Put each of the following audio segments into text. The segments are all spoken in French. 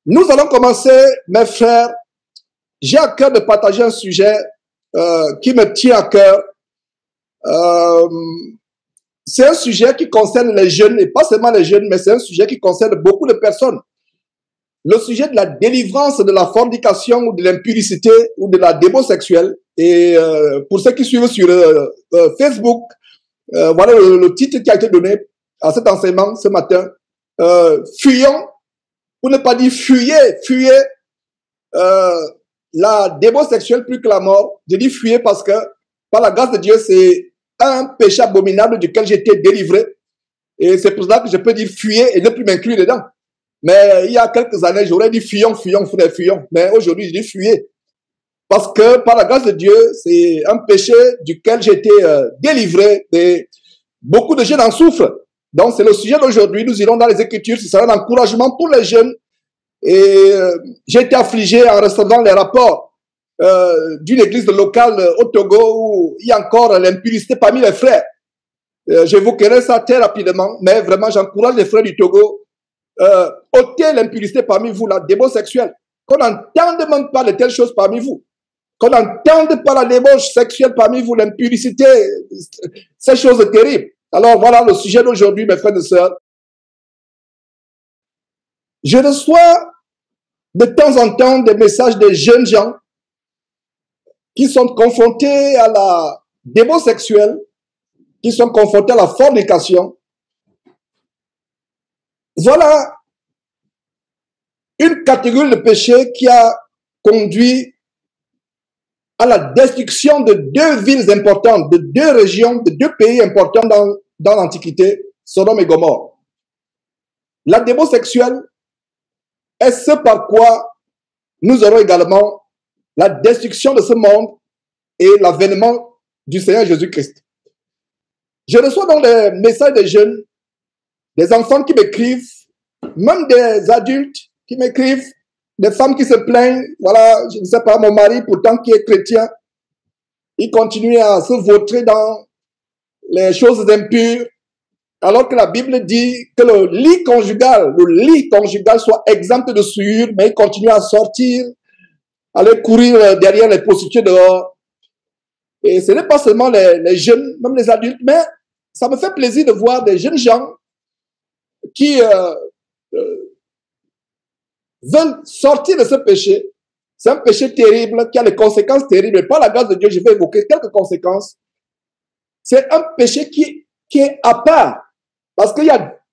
Nous allons commencer, mes frères. J'ai à cœur de partager un sujet qui me tient à cœur. C'est un sujet qui concerne les jeunes, et pas seulement les jeunes, mais c'est un sujet qui concerne beaucoup de personnes. Le sujet de la délivrance de la fornication ou de l'impudicité ou de la débauche sexuelle. Et pour ceux qui suivent sur Facebook, voilà le titre qui a été donné à cet enseignement ce matin. Fuyons, pour ne pas dire fuyez la débauche sexuelle plus que la mort. Je dis fuyez parce que, par la grâce de Dieu, c'est un péché abominable duquel j'ai été délivré. Et c'est pour cela que je peux dire fuyez et ne plus m'inclure dedans. Mais il y a quelques années, j'aurais dit fuyons, frère, fuyons. Mais aujourd'hui, je dis fuyez. Parce que, par la grâce de Dieu, c'est un péché duquel j'ai été délivré. Et beaucoup de jeunes en souffrent. Donc, c'est le sujet d'aujourd'hui. Nous irons dans les Écritures. Ce sera un encouragement pour les jeunes. Et j'ai été affligé en recevant les rapports d'une église locale au Togo où il y a encore l'impudicité parmi les frères. J'évoquerai ça très rapidement, mais vraiment, j'encourage les frères du Togo. Ôtez l'impudicité parmi vous, la débauche sexuelle. Qu'on n'entende même pas de telles choses parmi vous. Qu'on n'entende pas la débauche sexuelle parmi vous, l'impudicité, ces choses terribles. Alors voilà le sujet d'aujourd'hui, mes frères et sœurs. Je reçois de temps en temps des messages de jeunes gens qui sont confrontés à la débauche sexuelle, qui sont confrontés à la fornication. Voilà une catégorie de péché qui a conduit à la destruction de deux villes importantes, de deux régions, de deux pays importants dans l'Antiquité, Sodome et Gomorrhe. La débauche sexuelle est ce par quoi nous aurons également la destruction de ce monde et l'avènement du Seigneur Jésus-Christ. Je reçois donc des messages des jeunes, des enfants qui m'écrivent, même des adultes qui m'écrivent, des femmes qui se plaignent. Voilà, je ne sais pas, mon mari, pourtant qui est chrétien, il continue à se vautrer dans les choses impures, alors que la Bible dit que le lit conjugal soit exempt de souillure, mais il continue à sortir, aller courir derrière les prostituées dehors. Et ce n'est pas seulement les jeunes, même les adultes, mais ça me fait plaisir de voir des jeunes gens qui veulent sortir de ce péché. C'est un péché terrible qui a des conséquences terribles. Et par la grâce de Dieu, je vais évoquer quelques conséquences. C'est un péché qui est à part. Parce que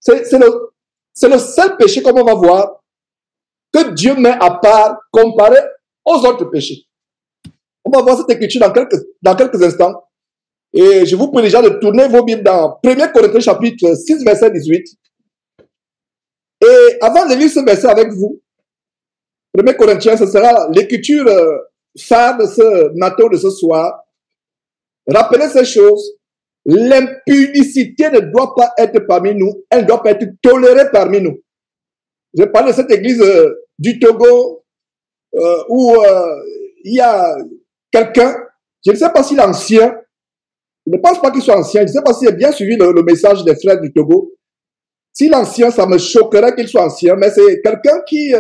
c'est le seul péché, comme on va voir, que Dieu met à part comparé aux autres péchés. On va voir cette écriture dans quelques instants. Et je vous prie déjà de tourner vos Bibles dans 1 Corinthiens chapitre 6, verset 18. Et avant de lire ce verset avec vous, 1 Corinthiens, ce sera l'écriture phare de ce matin, de ce soir. Rappelez ces choses. L'impudicité ne doit pas être parmi nous, elle ne doit pas être tolérée parmi nous. Je parle de cette église du Togo où il y a quelqu'un, je ne sais pas s'il est ancien, je ne pense pas qu'il soit ancien, je ne sais pas s'il a bien suivi le message des frères du Togo. S'il est ancien, ça me choquerait qu'il soit ancien, mais c'est quelqu'un qui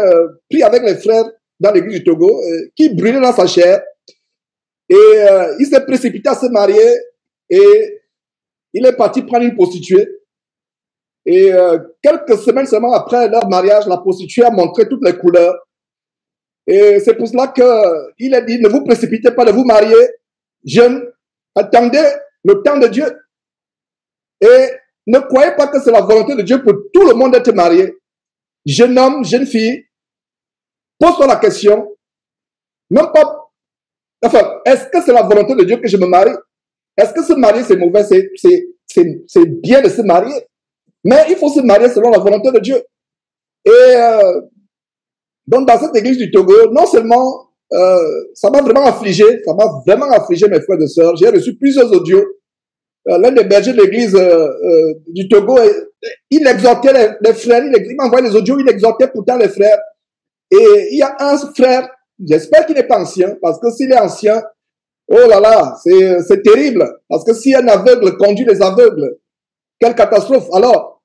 prie avec les frères dans l'église du Togo, qui brûlait dans sa chair, et il s'est précipité à se marier, et il est parti prendre une prostituée. Et quelques semaines seulement après leur mariage, la prostituée a montré toutes les couleurs. Et c'est pour cela qu'il a dit, ne vous précipitez pas de vous marier, jeunes, attendez le temps de Dieu. Et ne croyez pas que c'est la volonté de Dieu pour tout le monde d'être marié. Jeune homme, jeune fille, pose-toi la question, même pas, enfin, est-ce que c'est la volonté de Dieu que je me marie? Est-ce que se marier c'est mauvais? C'est bien de se marier. Mais il faut se marier selon la volonté de Dieu. Et donc dans cette église du Togo, non seulement ça m'a vraiment affligé, mes frères et sœurs. J'ai reçu plusieurs audios. L'un des bergers de l'église du Togo, il exhortait les frères, il m'envoyait les audios, il exhortait pourtant les frères. Et il y a un frère, j'espère qu'il n'est pas ancien, parce que s'il est ancien, oh là là, c'est terrible. Parce que si un aveugle conduit les aveugles, quelle catastrophe. Alors,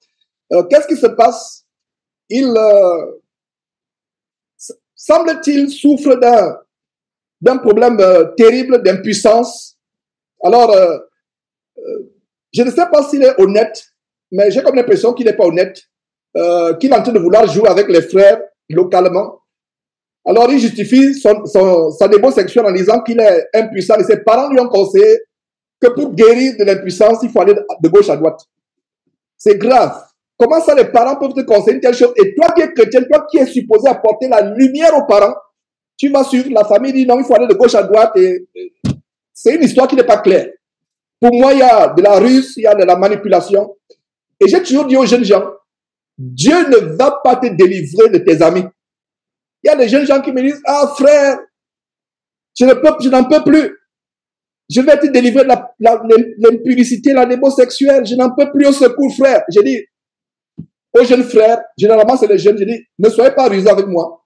qu'est-ce qui se passe? Il semble-t-il, souffre d'un problème terrible d'impuissance. Alors, je ne sais pas s'il est honnête, mais j'ai comme l'impression qu'il n'est pas honnête, qu'il est en train de vouloir jouer avec les frères localement. Alors, il justifie sa démo sexuelle en disant qu'il est impuissant et ses parents lui ont conseillé que pour guérir de l'impuissance, il faut aller de gauche à droite. C'est grave. Comment ça, les parents peuvent te conseiller une telle chose? Et toi qui es chrétien, toi qui es supposé apporter la lumière aux parents, tu vas suivre la famille, dit non, il faut aller de gauche à droite. Et c'est une histoire qui n'est pas claire. Pour moi, il y a de la ruse, il y a de la manipulation. Et j'ai toujours dit aux jeunes gens, Dieu ne va pas te délivrer de tes amis. Il y a des jeunes gens qui me disent, ah frère, je n'en peux plus. Je vais te délivrer de l'impudicité, la démo sexuelle. Je n'en peux plus, au secours, frère. J'ai dit aux jeunes frères, généralement c'est les jeunes, j'ai dit, ne soyez pas rusés avec moi.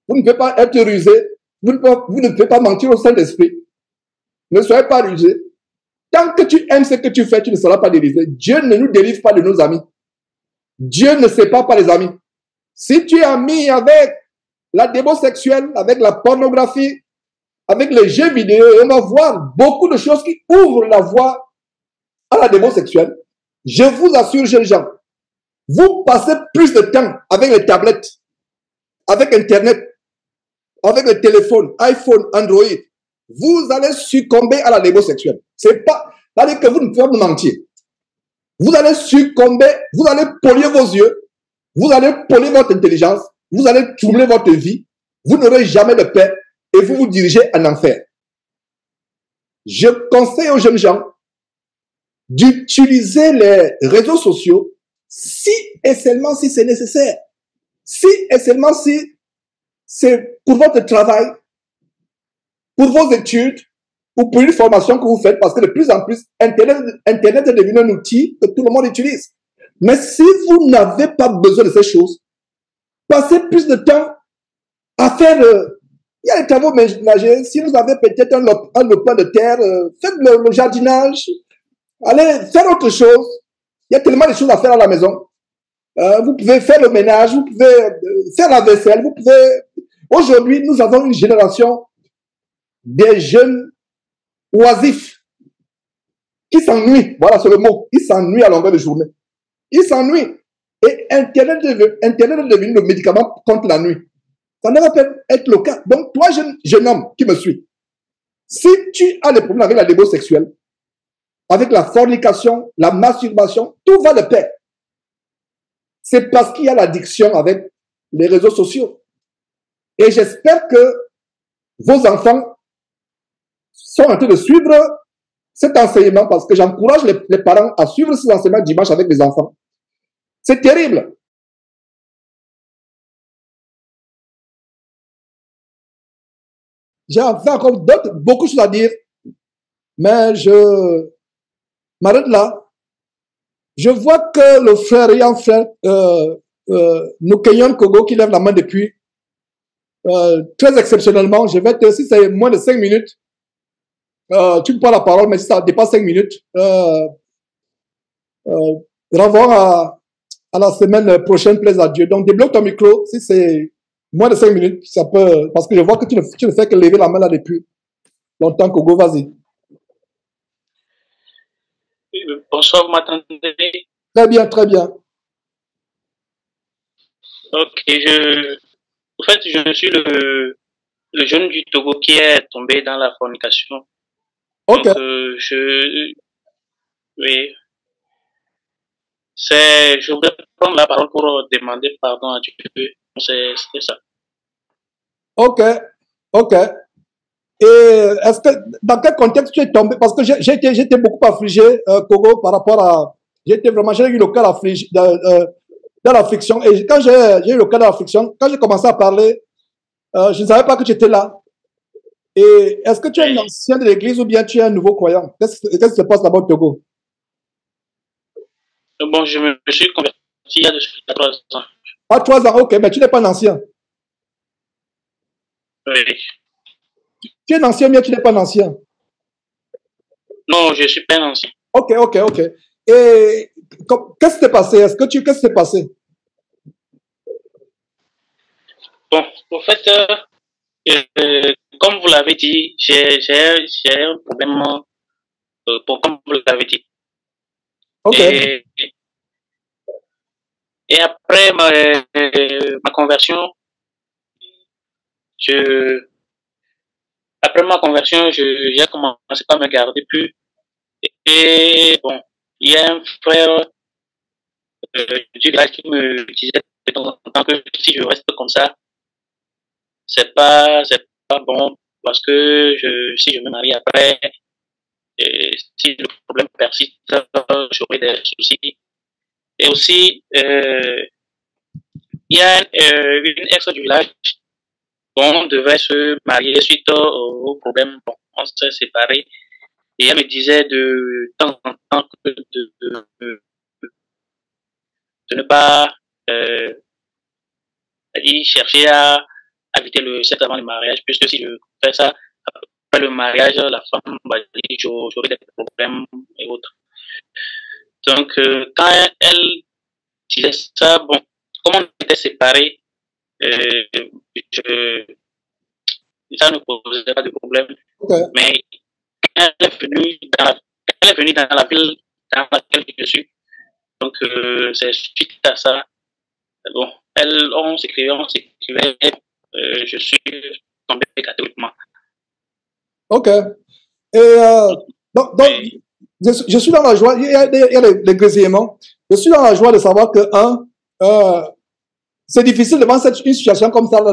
Vous ne pouvez pas être rusés. Vous ne pouvez pas mentir au Saint-Esprit. Ne soyez pas rusés. Tant que tu aimes ce que tu fais, tu ne seras pas délivré. Dieu ne nous délivre pas de nos amis. Dieu ne sépare pas les amis. Si tu es ami avec la démo sexuelle, avec la pornographie, avec les jeux vidéo, on va voir beaucoup de choses qui ouvrent la voie à la démo sexuelle. Je vous assure, jeunes gens, vous passez plus de temps avec les tablettes, avec Internet, avec le téléphone, iPhone, Android. Vous allez succomber à la démo sexuelle. C'est pas, c'est-à-dire que vous ne pouvez pas mentir. Vous allez succomber, vous allez polluer vos yeux, vous allez polluer votre intelligence, vous allez troubler votre vie, vous n'aurez jamais de paix et vous vous dirigez en enfer. Je conseille aux jeunes gens d'utiliser les réseaux sociaux si et seulement si c'est nécessaire. Si et seulement si c'est pour votre travail, pour vos études ou pour une formation que vous faites, parce que de plus en plus, Internet est devenu un outil que tout le monde utilise. Mais si vous n'avez pas besoin de ces choses, passez plus de temps à faire... il y a les travaux ménagers. Si vous avez peut-être un lopin de terre, faites le jardinage. Allez faire autre chose. Il y a tellement de choses à faire à la maison. Vous pouvez faire le ménage, vous pouvez faire la vaisselle, vous pouvez... Aujourd'hui, nous avons une génération des jeunes oisifs qui s'ennuient. Voilà, c'est le mot. Ils s'ennuient à longueur de journée. Ils s'ennuient. Et Internet est devenu le médicament contre la nuit. Ça ne va pas être le cas. Donc, toi, jeune homme qui me suis, si tu as des problèmes avec la démo sexuelle, avec la fornication, la masturbation, tout va de pair. C'est parce qu'il y a l'addiction avec les réseaux sociaux. Et j'espère que vos enfants sont en train de suivre cet enseignement parce que j'encourage les parents à suivre ces enseignements dimanche avec les enfants. C'est terrible. J'ai encore beaucoup de choses à dire, mais je m'arrête là. Je vois que le frère, il y a un frère, Nukeyon Kogo, qui lève la main depuis. Très exceptionnellement, je vais te, si c'est moins de 5 minutes, tu me prends la parole, mais si ça dépasse 5 minutes, renvoie à la semaine prochaine, plaise à Dieu. Donc, débloque ton micro, si c'est moins de 5 minutes, ça peut, parce que je vois que tu ne fais que lever la main là depuis longtemps, Kogo, vas-y. Bonsoir, vous m'entendez? Très bien, très bien. Ok, en fait, je suis le jeune du Togo qui est tombé dans la fornication. Ok. Donc, oui, je voudrais prendre la parole pour demander pardon à Dieu. C'était ça. Ok, ok. Et est-ce que, dans quel contexte tu es tombé? Parce que j'étais beaucoup affligé, Kogo, par rapport à, j'ai eu le cœur affligé, dans l'affliction. Et quand j'ai eu le cas de l'affliction, quand j'ai commencé à parler, je ne savais pas que tu étais là. Et est-ce que tu es un ancien de l'église ou bien tu es un nouveau croyant? Qu'est-ce qui se passe là-bas au Togo? Bon, je me suis converti il y a 3 ans. À 3 ans, ok, mais tu n'es pas un ancien. Oui. Tu es un ancien, mais tu n'es pas un ancien. Non, je ne suis pas un ancien. Ok, ok, ok. Et qu'est-ce qui s'est passé? Qu'est-ce qui s'est passé? Bon, en fait, comme vous l'avez dit, j'ai un problème, comme vous l'avez dit. Ok. Et, et après ma conversion, je, après ma conversion, j'ai commencé par me garder plus. Et bon, il y a un frère du village qui me disait de temps en temps que si je reste comme ça, c'est pas bon parce que si je me marie après, si le problème persiste, j'aurai des soucis. Et aussi, il y a une ex du village. Bon, on devait se marier suite au problème. Bon, on s'est séparés. Et elle me disait de temps en temps de ne pas chercher à éviter le sexe avant le mariage, puisque si je fais ça après le mariage, la femme va dire j'aurai des problèmes et autres. Donc, quand elle disait ça, bon, comme on était séparés, euh, je, ça ne posait pas de problème. Okay. Mais quand elle est venue dans la ville dans laquelle je suis, donc c'est suite à ça. Bon, on s'écrivait, je suis tombé catégoriquement. Ok. Et donc oui. je suis dans la joie, il y a les grésillements. Je suis dans la joie de savoir que, c'est difficile devant une situation comme ça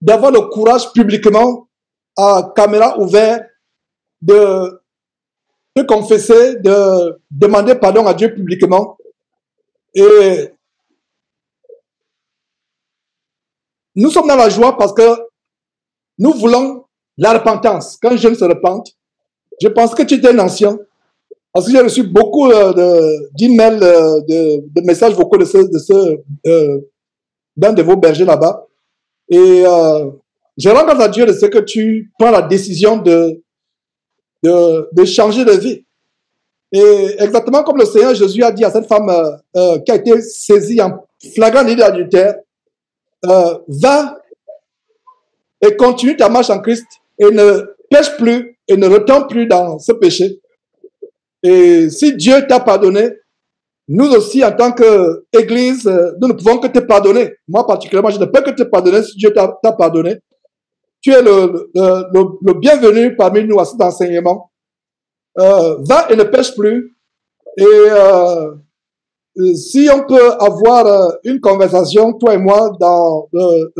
d'avoir le courage publiquement, à caméra ouverte, de confesser, de demander pardon à Dieu publiquement. Et nous sommes dans la joie parce que nous voulons la repentance. Quand un jeune se repente, je pense que tu étais un ancien, parce que j'ai reçu beaucoup d'emails, de messages vocaux d'un de vos bergers là-bas. Et je rends grâce à Dieu de ce que tu prends la décision de changer de vie. Et exactement comme le Seigneur Jésus a dit à cette femme qui a été saisie en flagrant délit d'adultère, va et continue ta marche en Christ et ne pêche plus et ne retombe plus dans ce péché. Et si Dieu t'a pardonné, nous aussi, en tant qu'Église, nous ne pouvons que te pardonner. Moi, particulièrement, je ne peux que te pardonner si Dieu t'a pardonné. Tu es le bienvenu parmi nous à cet enseignement. Va et ne pêche plus. Et si on peut avoir une conversation, toi et moi,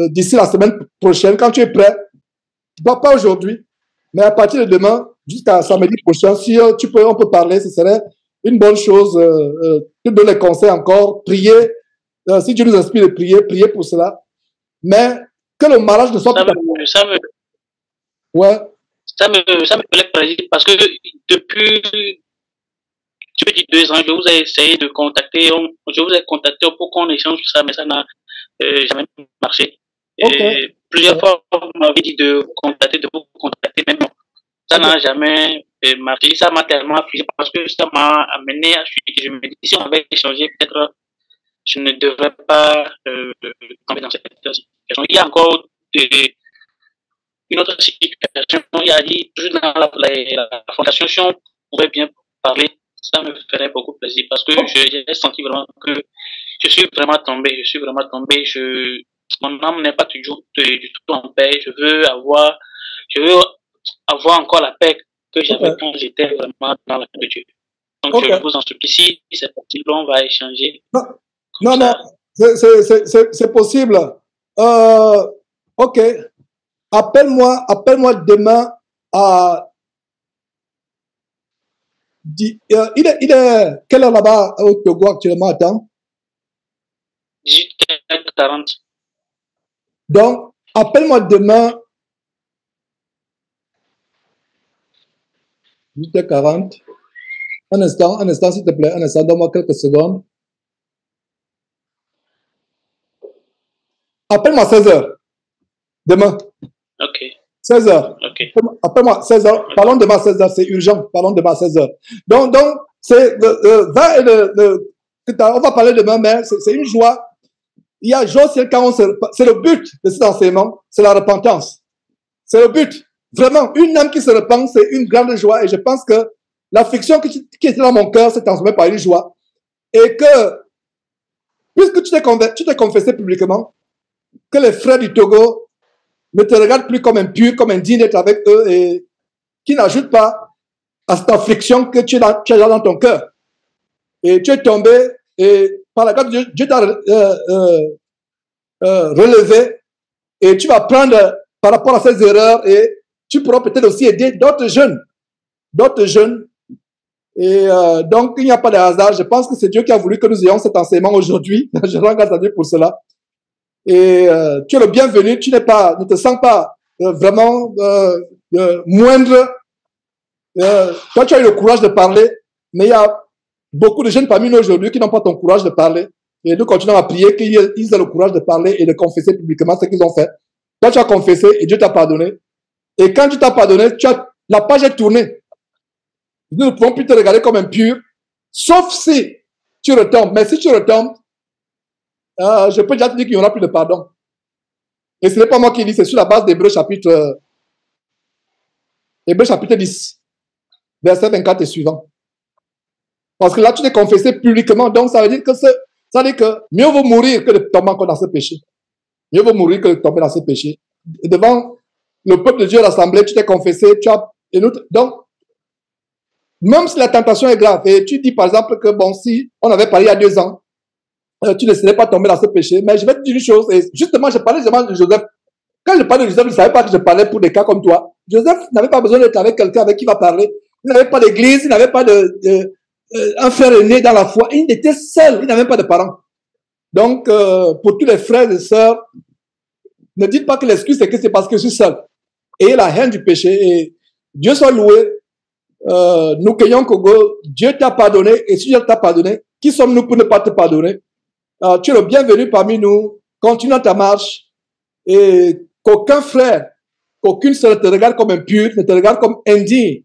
d'ici la semaine prochaine, quand tu es prêt, pas aujourd'hui, mais à partir de demain, jusqu'à samedi prochain, si on peut parler, ce serait une bonne chose. Te donner les conseils encore, prier. Si Dieu nous inspire de prier pour cela. Mais que le mariage ne soit pas... Ouais. Ça me fait plaisir parce que depuis, je peux dire 2 ans, je vous ai essayé de contacter, je vous ai contacté pour qu'on échange sur ça, mais ça n'a jamais marché. Okay. Plusieurs fois, vous m'avez dit de vous contacter, mais non, ça n'a jamais marché. Ça m'a tellement affligé parce que ça m'a amené à chuter. Je me dis, si on avait échangé, peut-être je ne devrais pas tomber dans cette situation. Il y a encore une autre situation. Il a dit, toujours dans la fondation, si on pourrait bien parler, ça me ferait beaucoup plaisir parce que j'ai senti vraiment que je suis vraiment tombé. Mon âme n'est pas toujours du tout en paix. Je veux avoir encore la paix que j'avais quand j'étais vraiment dans la paix de Dieu. Donc je vous en supplie, si c'est possible, on va échanger. Non, c'est possible. Ok. Appelle-moi demain à... il est quelle heure là-bas au Togo actuellement? Attends. 18h40. Donc, appelle-moi demain 18h40. Un instant, s'il te plaît. Un instant, donne-moi quelques secondes. Appelle-moi 16h. Demain. Ok. 16h. Ok. Appelle-moi 16h. Parlons demain à 16h. C'est urgent. Parlons demain à 16h. Donc, c'est on va parler demain, mais c'est une joie il y a jour ciel quand c'est le but de cet enseignement, c'est la repentance. C'est le but. Vraiment, une âme qui se repent, c'est une grande joie. Et je pense que l'affliction qui était dans mon cœur s'est transformée par une joie. Et que, puisque tu t'es confessé publiquement, que les frères du Togo ne te regardent plus comme impur, comme indigne d'être avec eux et qui n'ajoutent pas à cette affliction que tu as dans ton cœur. Et tu es tombé et par la grâce de Dieu t'a relevé et tu vas prendre par rapport à ces erreurs et tu pourras peut-être aussi aider d'autres jeunes. Et donc, il n'y a pas de hasard. Je pense que c'est Dieu qui a voulu que nous ayons cet enseignement aujourd'hui. Je rends grâce à Dieu pour cela. Et tu es le bienvenu. Tu ne te sens pas vraiment moindre. Toi, tu as eu le courage de parler, mais il y a beaucoup de jeunes parmi nous aujourd'hui qui n'ont pas ton courage de parler. Et nous continuons à prier qu'ils aient le courage de parler et de confesser publiquement ce qu'ils ont fait. Toi, tu as confessé et Dieu t'a pardonné. Et quand tu t'as pardonné, la page est tournée. Nous ne pouvons plus te regarder comme impur, sauf si tu retombes. Mais si tu retombes, je peux déjà te dire qu'il n'y aura plus de pardon. Et ce n'est pas moi qui dis, c'est sur la base d'Hébreux chapitre 10, verset 24 et suivant. Parce que là, tu t'es confessé publiquement, donc ça veut dire que mieux vaut mourir que de tomber encore dans ce péché. Mieux vaut mourir que de tomber dans ce péché. Et devant le peuple de Dieu rassemblé, tu t'es confessé, donc, même si la tentation est grave, et tu dis par exemple que bon, si on avait parlé il y a 2 ans, tu ne serais pas tombé dans ce péché, mais je vais te dire une chose, et justement, je parlais de Joseph. Quand je parlais de Joseph, je ne savais pas que je parlais pour des cas comme toi. Joseph n'avait pas besoin d'être avec quelqu'un avec qui il va parler. Il n'avait pas d'église, il n'avait pas un frère aîné dans la foi. Il était seul, il n'avait pas de parents. Donc, pour tous les frères et sœurs, ne dites pas que l'excuse c'est que c'est parce que je suis seul. Et la haine du péché, et Dieu soit loué. Nous cueillons Kogo, Dieu t'a pardonné, et si Dieu t'a pardonné, qui sommes-nous pour ne pas te pardonner? Tu es le bienvenu parmi nous, continue ta marche, et qu'aucun frère, qu'aucune sœur te regarde comme impur, ne te regarde comme indigne.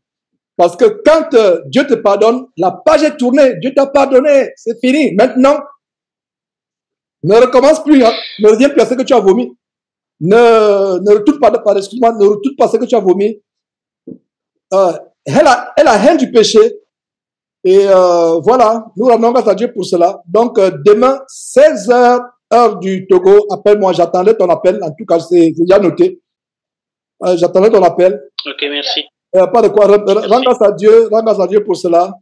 Parce que quand Dieu te pardonne, la page est tournée, Dieu t'a pardonné, c'est fini. Maintenant, ne recommence plus, hein, ne reviens plus à ce que tu as vomi. Ne retourne pas, excuse-moi, ne retourne pas à ce que tu as vomi. Elle a haine du péché. Et voilà, nous rendons grâce à Dieu pour cela. Donc, demain, 16h, heure du Togo, appelle-moi, j'attendais ton appel. En tout cas, c'est déjà noté. J'attendais ton appel. Ok, merci. Pas de quoi. Rends grâce à Dieu pour cela.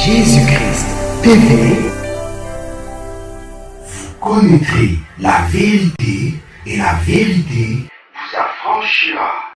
Jésus-Christ TV, vous connaîtrez la vérité et la vérité vous affranchira.